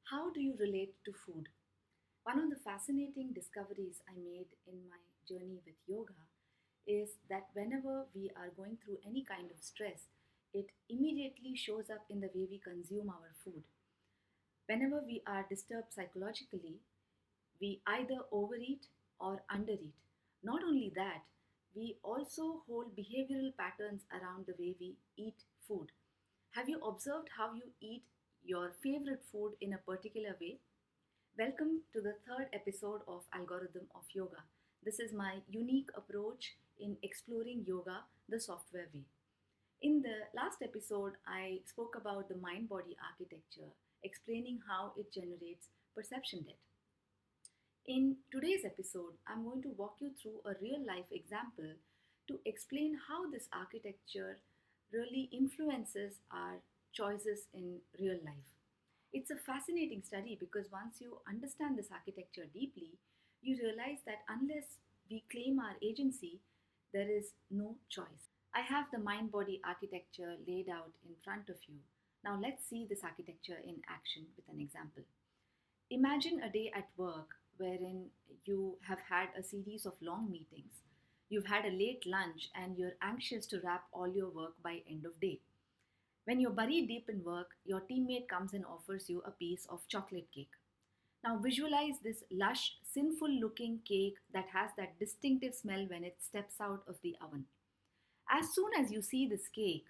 How do you relate to food? One of the fascinating discoveries I made in my journey with yoga is that whenever we are going through any kind of stress, it immediately shows up in the way we consume our food. Whenever we are disturbed psychologically, we either overeat or undereat. Not only that, we also hold behavioral patterns around the way we eat food. Have you observed how you eat your favorite food in a particular way? Welcome to the third episode of Algorithm of Yoga. This is my unique approach in exploring yoga the software way. In the last episode, I spoke about the mind body architecture, explaining how it generates perception debt. In today's episode, I'm going to walk you through a real life example to explain how this architecture really influences our choices in real life. It's a fascinating study because once you understand this architecture deeply, you realize that unless we claim our agency, there is no choice. I have the mind body architecture laid out in front of you. Now let's see this architecture in action with an example. Imagine a day at work wherein you have had a series of long meetings. You've had a late lunch and you're anxious to wrap all your work by end of day. When you're buried deep in work, your teammate comes and offers you a piece of chocolate cake. Now visualize this lush, sinful looking cake that has that distinctive smell when it steps out of the oven. As soon as you see this cake,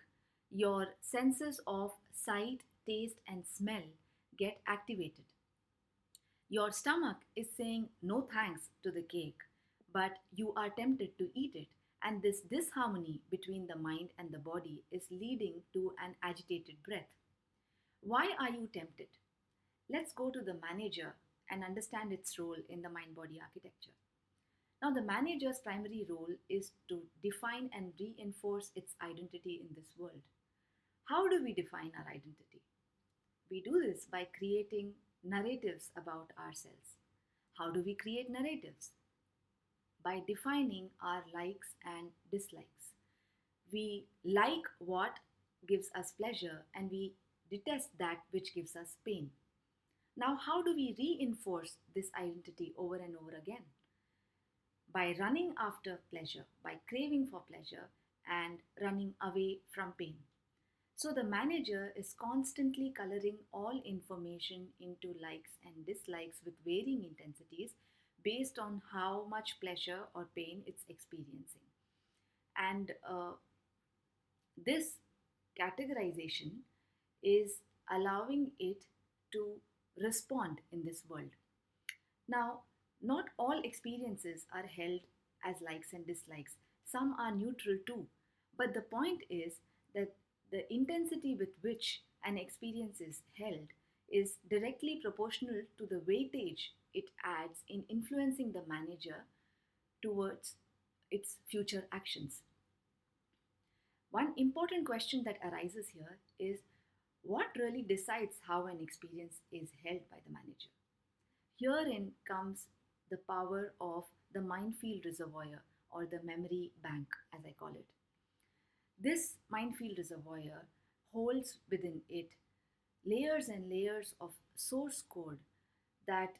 your senses of sight, taste, and smell get activated. Your stomach is saying no thanks to the cake, but you are tempted to eat it, and this disharmony between the mind and the body is leading to an agitated breath. Why are you tempted? Let's go to the manager and understand its role in the mind body architecture. Now, the manager's primary role is to define and reinforce its identity in this world. How do we define our identity? We do this by creating narratives about ourselves. How do we create narratives? By defining our likes and dislikes. We like what gives us pleasure and we detest that which gives us pain. Now, how do we reinforce this identity over and over again? By running after pleasure, by craving for pleasure and running away from pain. So the manager is constantly coloring all information into likes and dislikes with varying intensities based on how much pleasure or pain it's experiencing. And this categorization is allowing it to respond in this world. Now, not all experiences are held as likes and dislikes. Some are neutral too. But the point is that the intensity with which an experience is held is directly proportional to the weightage it adds in influencing the manager towards its future actions. One important question that arises here is what really decides how an experience is held by the manager? Herein comes the power of the minefield reservoir or the memory bank, as I call it. This minefield reservoir holds within it layers and layers of source code that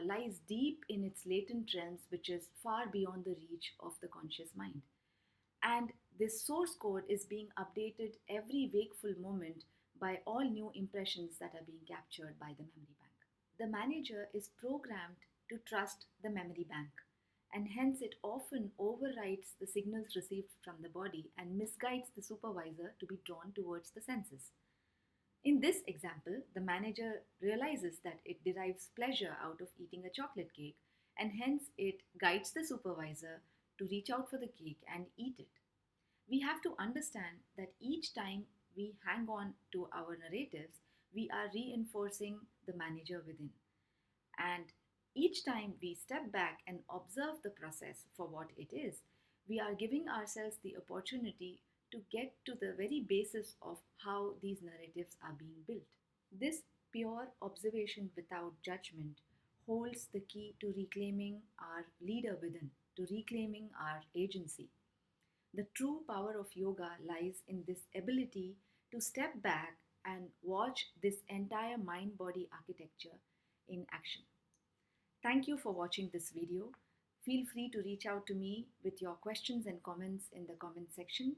lies deep in its latent realms, which is far beyond the reach of the conscious mind. And this source code is being updated every wakeful moment by all new impressions that are being captured by the memory bank. The manager is programmed to trust the memory bank, and hence it often overrides the signals received from the body and misguides the supervisor to be drawn towards the senses. In this example, the manager realizes that it derives pleasure out of eating a chocolate cake, and hence it guides the supervisor to reach out for the cake and eat it. We have to understand that each time we hang on to our narratives, we are reinforcing the manager within. And each time we step back and observe the process for what it is, we are giving ourselves the opportunity to get to the very basis of how these narratives are being built. This pure observation without judgment holds the key to reclaiming our leader within, to reclaiming our agency. The true power of yoga lies in this ability to step back and watch this entire mind-body architecture in action. Thank you for watching this video. Feel free to reach out to me with your questions and comments in the comment section,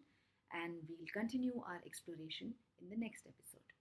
and we'll continue our exploration in the next episode.